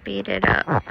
speed it up.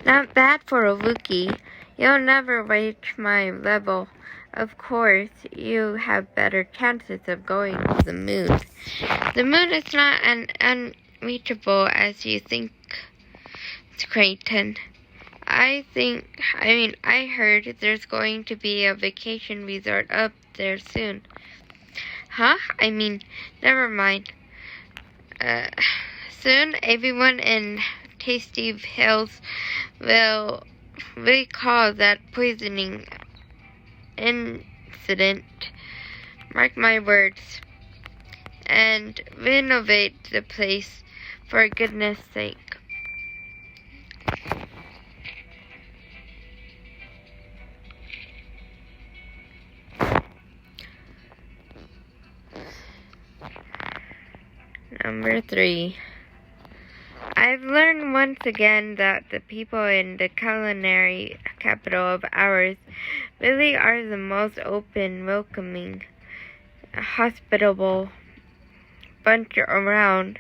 Not bad for a Wookiee. You'll never reach my level. Of course, you have better chances of going to the moon. The moon is not as unreachable as you think, Creighton. I heard there's going to be a vacation resort up there soon. Huh? Never mind. Soon everyone in Tasty Hills will recall that poisoning incident. Mark my words. And renovate the place for goodness sake. Number 3. I've learned once again that the people in the culinary capital of ours really are the most open, welcoming, hospitable bunch around.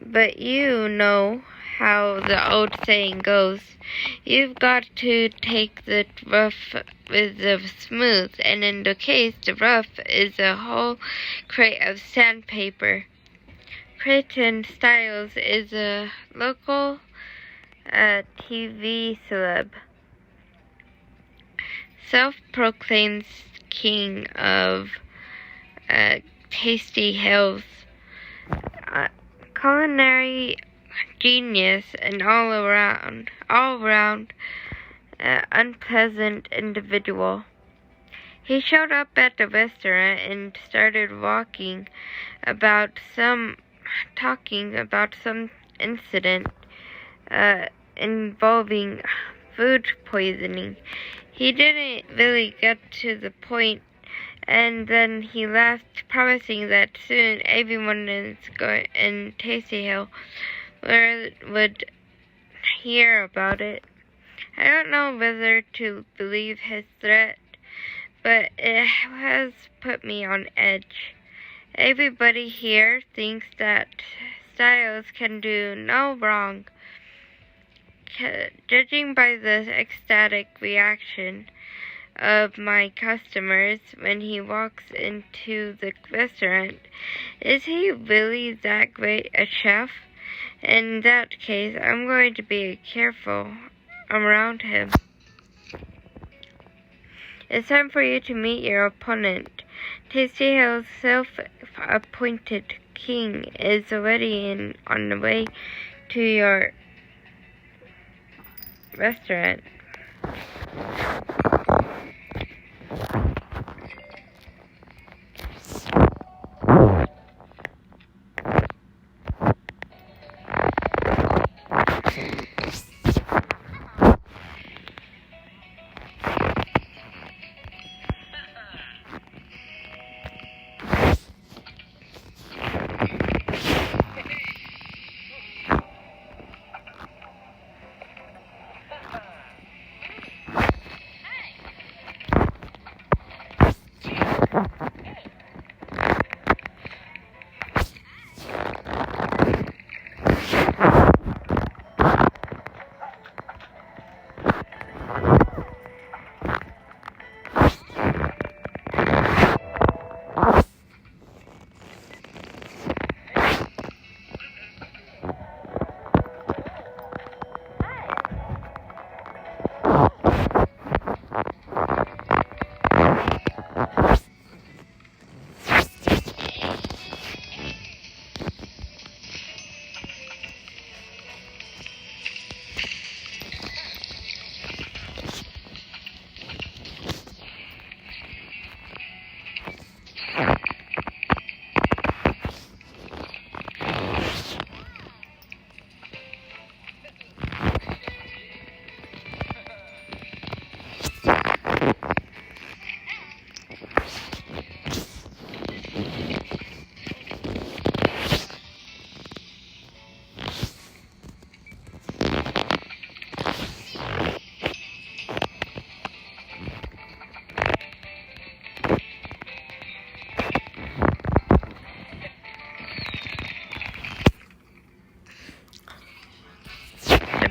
But you know how the old saying goes. You've got to take the rough with the smooth, and in the case, the rough is a whole crate of sandpaper. Creighton Styles is a local TV celeb, self-proclaimed king of Tasty Hills, culinary genius, and all around unpleasant individual. He showed up at the restaurant and started talking about some incident involving food poisoning. He didn't really get to the point, and then he left, promising that soon everyone in Tasty Hill would hear about it. I don't know whether to believe his threat, but it has put me on edge. Everybody here thinks that Styles can do no wrong. Judging by the ecstatic reaction of my customers when he walks into the restaurant, is he really that great a chef? In that case, I'm going to be careful around him. It's time for you to meet your opponent. Tasty Hill's self-appointed king is already on the way to your restaurant.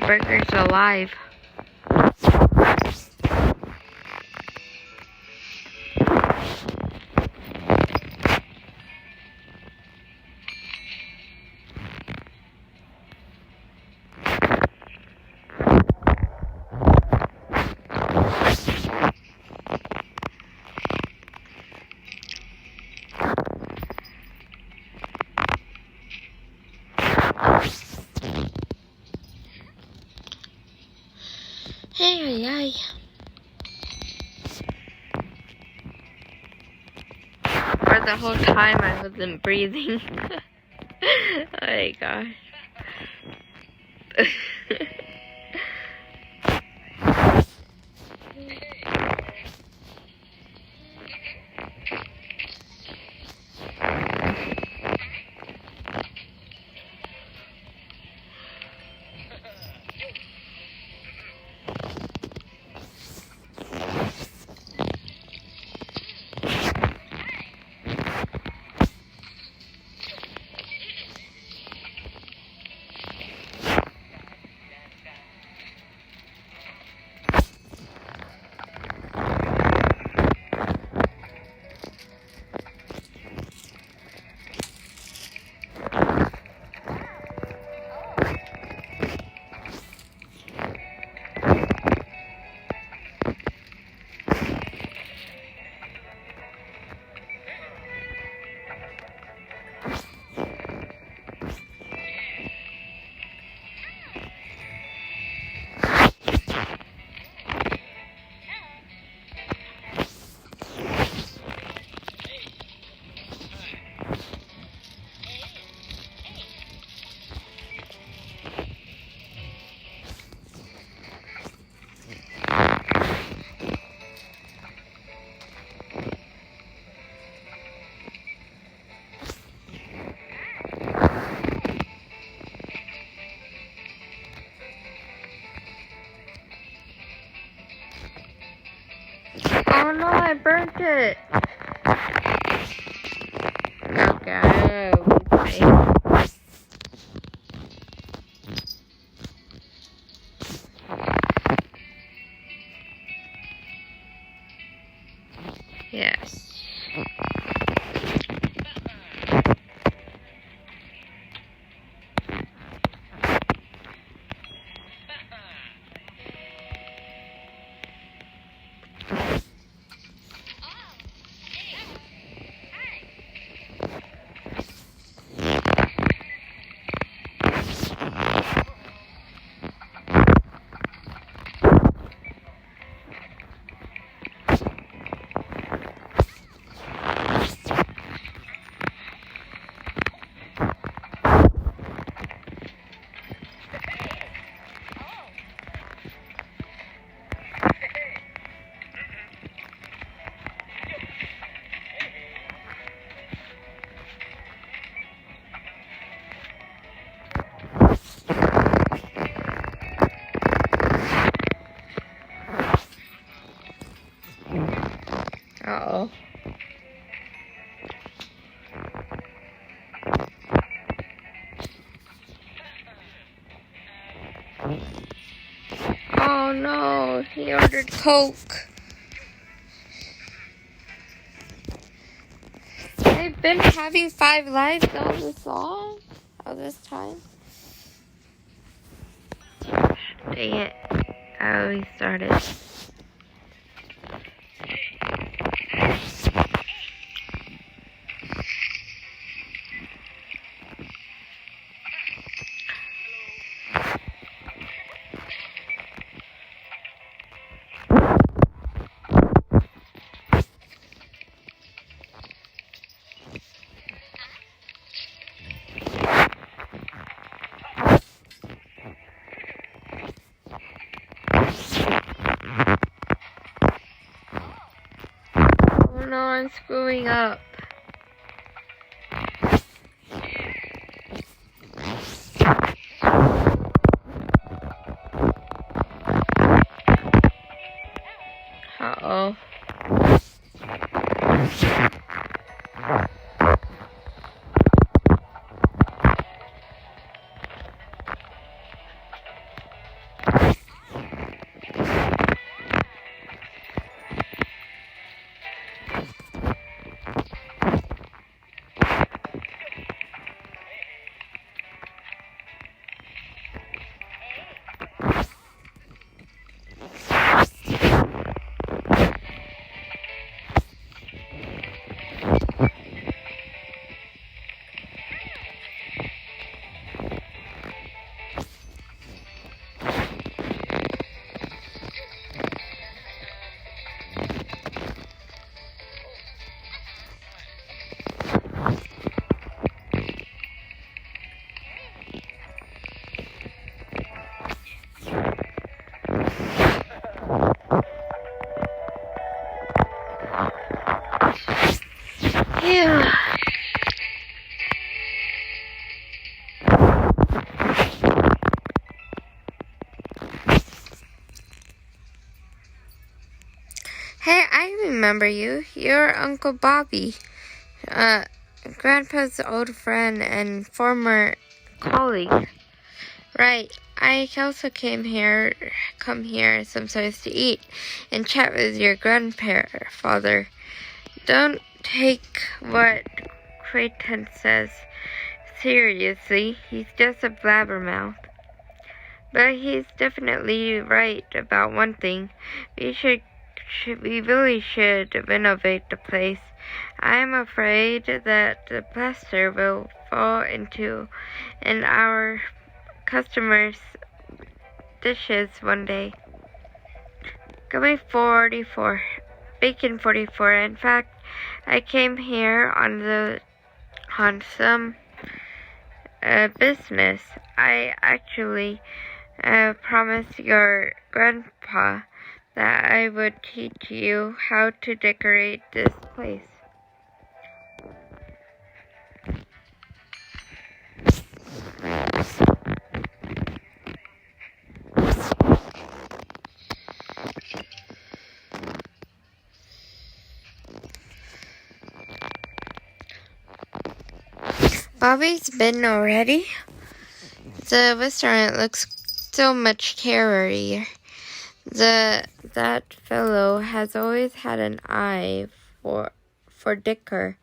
burger's alive. Hey. For the whole time I wasn't breathing. Oh my gosh. Oh no, I burnt it. Okay, we failed. Yes. Uh-oh. Oh no, he ordered Coke. I've been having 5 lives all this time. Dang it. I always started. Oh no, I'm screwing up. Uh-oh. Hey, I remember you. You're Uncle Bobby, Grandpa's old friend and former colleague. Right. I also come here sometimes to eat and chat with your grandfather. Don't take what Creighton says seriously. He's just a blabbermouth. But he's definitely right about one thing. We really should renovate the place. I'm afraid that the plaster will fall into our customers' dishes one day. Going 44, Bacon 44. In fact, I came here on some business. I actually promised your grandpa that I would teach you how to decorate this place. Bobby's been already? The restaurant looks so much scarier. That fellow has always had an eye for Dicker.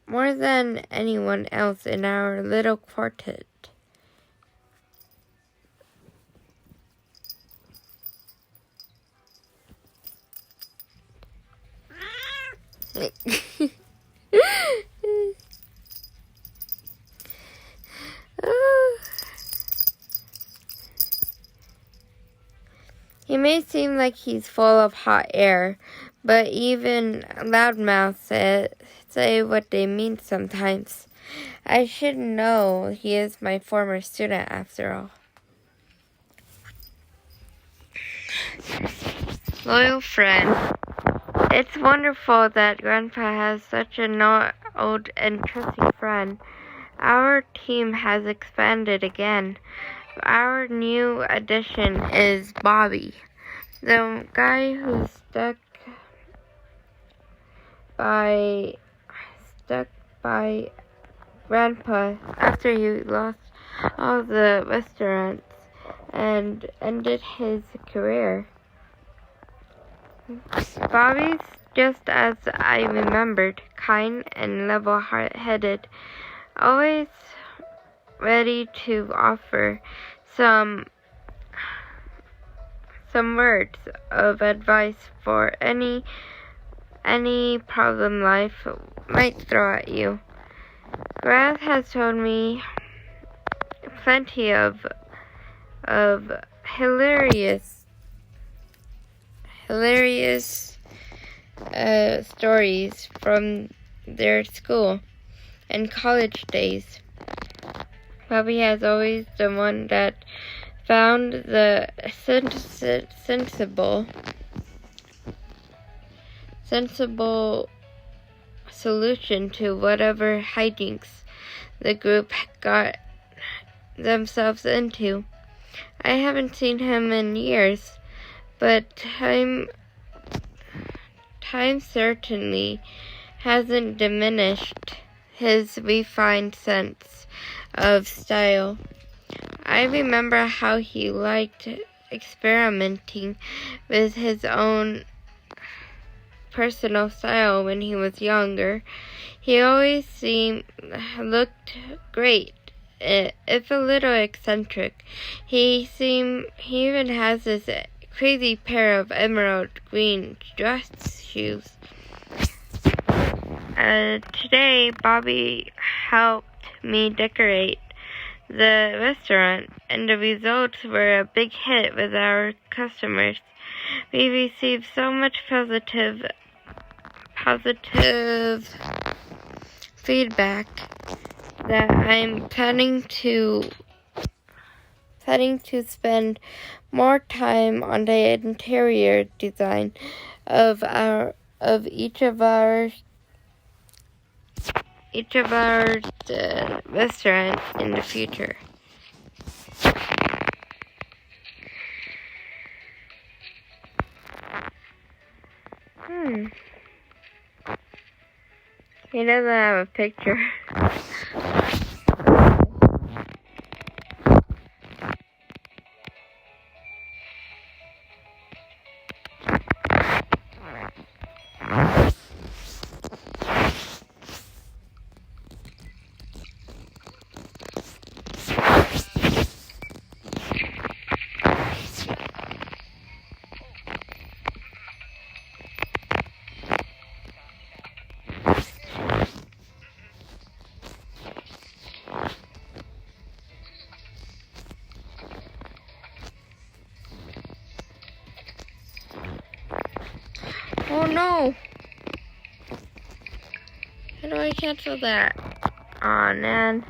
More than anyone else in our little quartet. He may seem like he's full of hot air, but even loudmouths say what they mean sometimes. I should know he is my former student after all. Loyal friend. It's wonderful that Grandpa has such an old and trusty friend. Our team has expanded again. Our new addition is Bobby, the guy who stuck by Grandpa after he lost all the restaurants and ended his career. Bobby's just as I remembered, kind and level-headed, always ready to offer some words of advice for any problem life might throw at you. Grant has told me plenty of hilarious stories from their school and college days. Bobby has always the one that found the sensible solution to whatever hijinks the group got themselves into. I haven't seen him in years, but time certainly hasn't diminished his refined sense of style. I remember how he liked experimenting with his own personal style when he was younger. He always looked great, if a little eccentric. He even has this crazy pair of emerald green dress shoes. Today, Bobby helped me decorate the restaurant, and the results were a big hit with our customers. We received so much positive feedback that I'm planning to spend more time on the interior design of each of our restaurants in the future. Hmm. He doesn't have a picture. Oh no! How do I cancel that? Aw, man.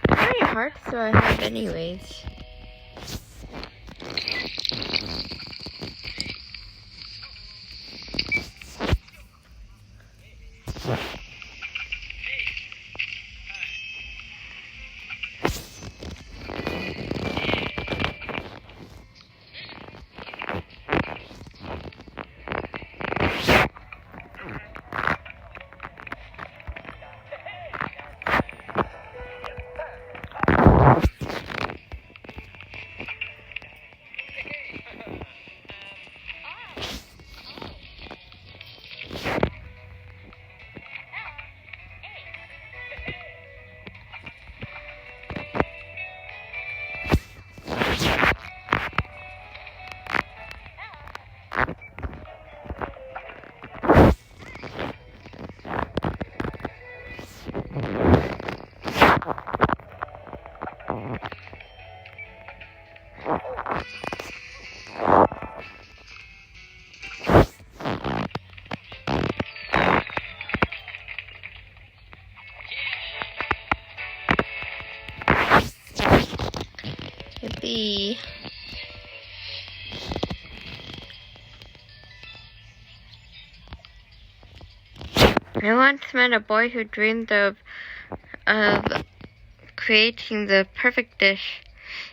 How many hearts do I have anyways? Yippee. I once met a boy who dreamed of creating the perfect dish.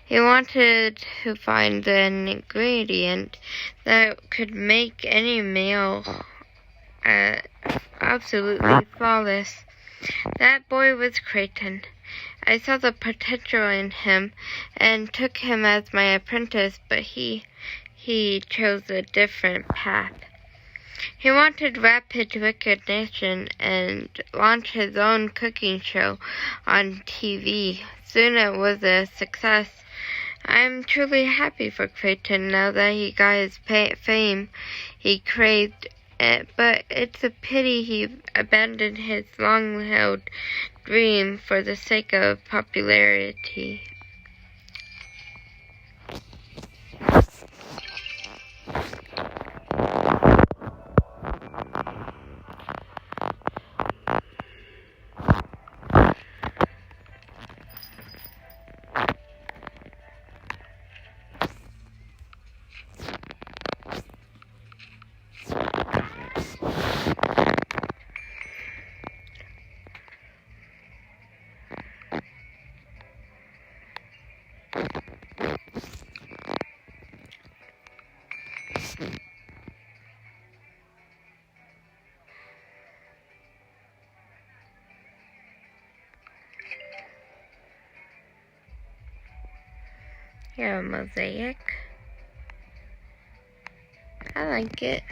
He wanted to find an ingredient that could make any meal absolutely flawless. That boy was Creighton. I saw the potential in him and took him as my apprentice, but he chose a different path. He wanted rapid recognition and launched his own cooking show on TV. Soon it was a success. I am truly happy for Creighton now that he got his fame he craved. But it's a pity he abandoned his long-held dream for the sake of popularity. Here, a mosaic. I like it.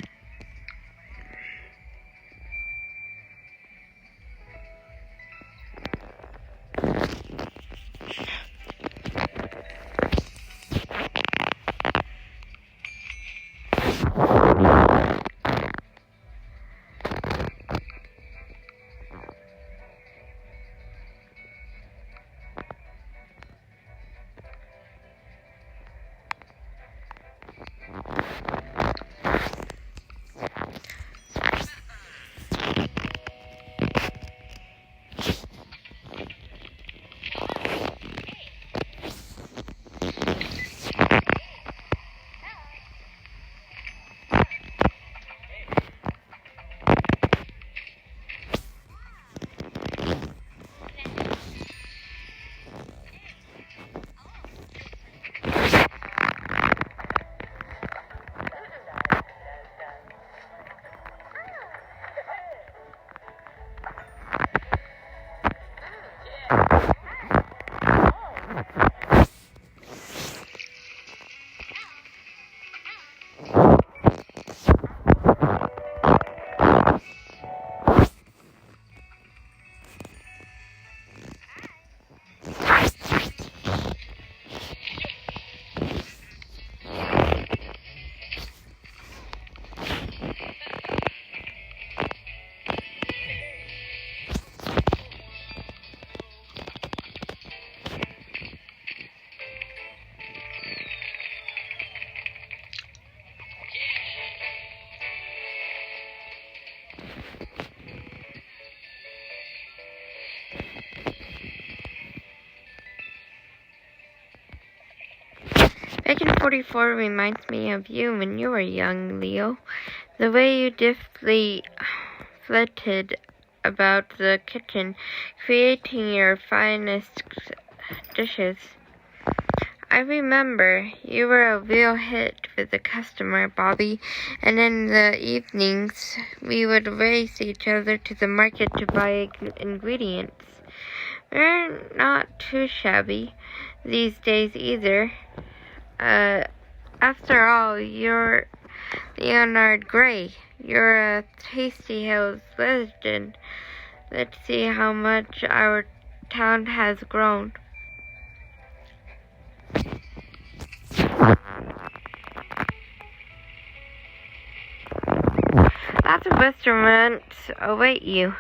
Agent 44 reminds me of you when you were young, Leo. The way you deftly flitted about the kitchen, creating your finest dishes. I remember you were a real hit with the customer, Bobby, and in the evenings we would race each other to the market to buy ingredients. We're not too shabby these days either. After all, you're Leonard Gray. You're a Tasty Hills legend. Let's see how much our town has grown. Lots of restaurants await you.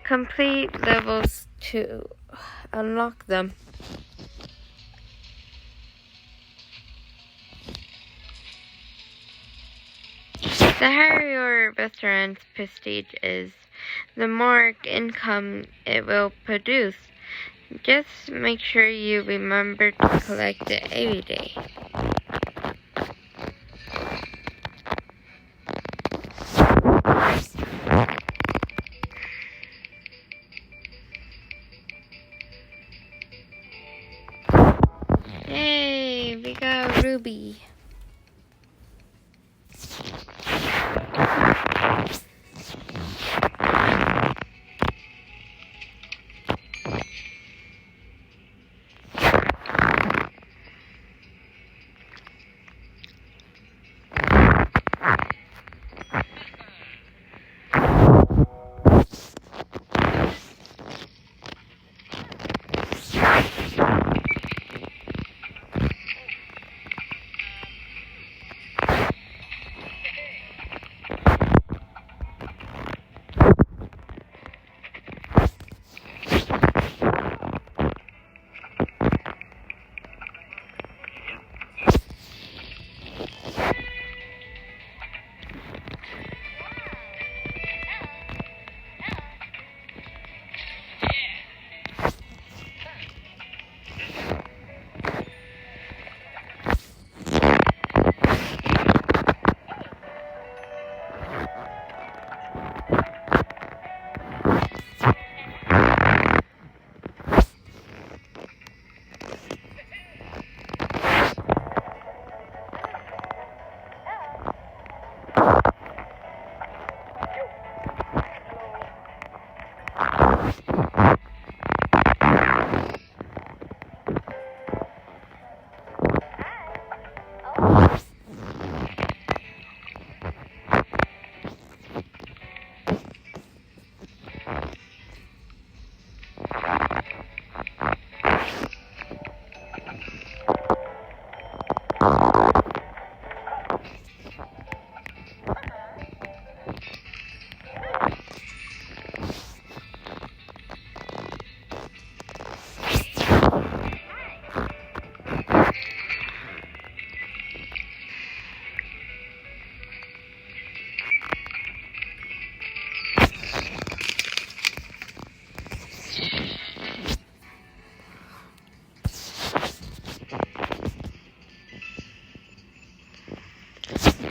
Complete levels to unlock them. The higher your restaurant's prestige is, the more income it will produce. Just make sure you remember to collect it every day. Hey, we got Ruby.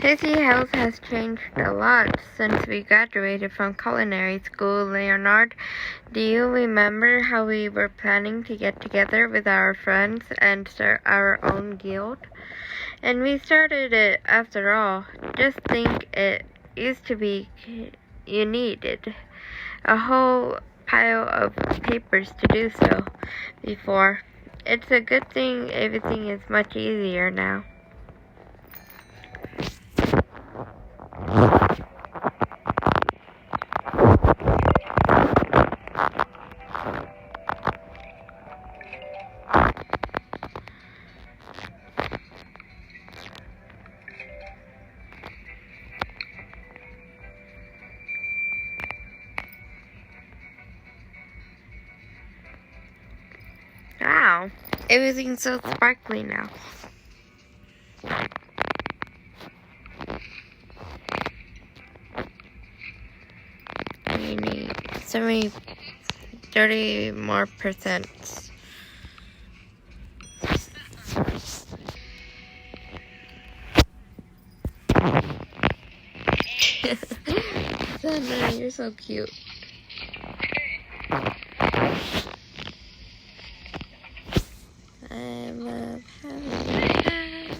Tasty Hills has changed a lot since we graduated from culinary school, Leonard. Do you remember how we were planning to get together with our friends and start our own guild? And we started it after all. Just think, it used to be you needed a whole pile of papers to do so before. It's a good thing everything is much easier now. Wow, everything's so sparkly now. We need 30 more percent. Thunder, you're so cute. I love having a cat.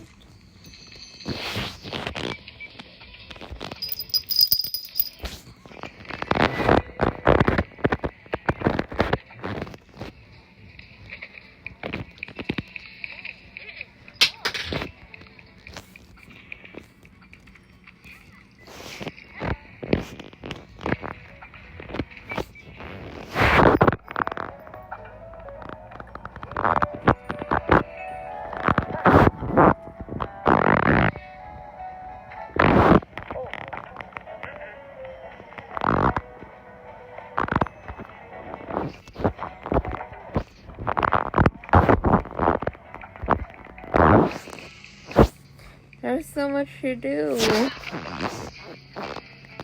There's so much to do.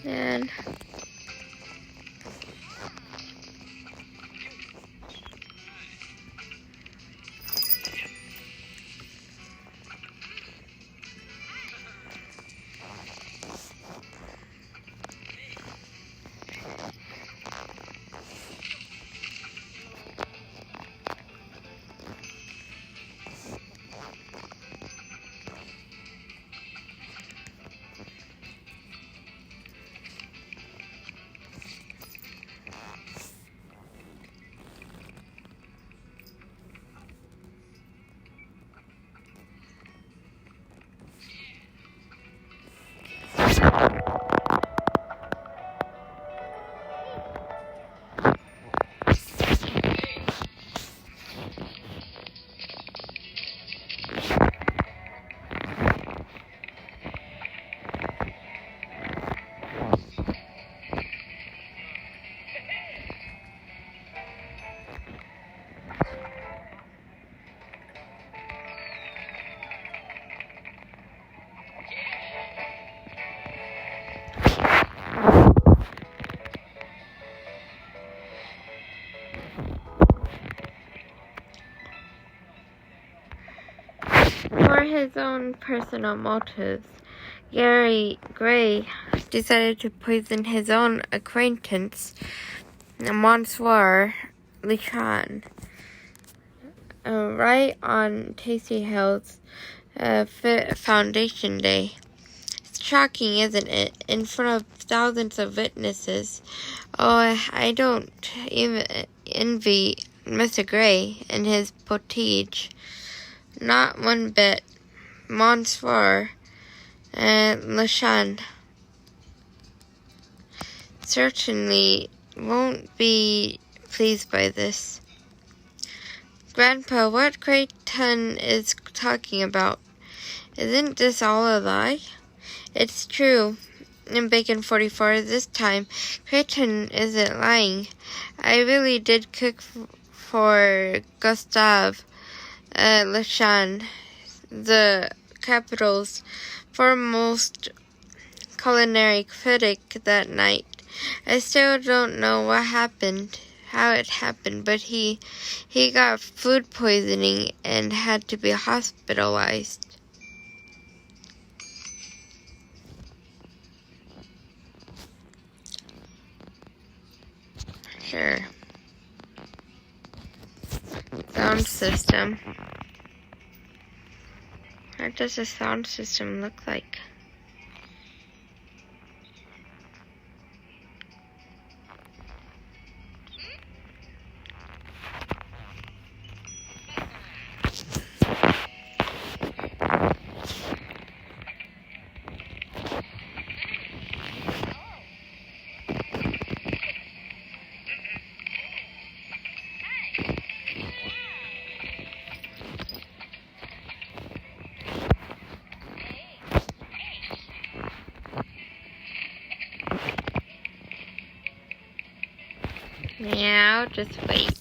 And for his own personal motives, Gary Gray decided to poison his own acquaintance, Monsieur LeChan, right on Tasty Hill's Foundation Day. It's shocking, isn't it? In front of thousands of witnesses. Oh, I don't even envy Mr. Gray and his potage. Not one bit. Monsieur LeChan certainly won't be pleased by this. Grandpa, what Creighton is talking about? Isn't this all a lie? It's true. In Bacon 44, this time, Creighton isn't lying. I really did cook for Gustave LeChan, the capital's foremost culinary critic, that night. I still don't know how it happened, but he got food poisoning and had to be hospitalized. Sure. Sound system. What does a sound system look like? Yeah, I'll just wait.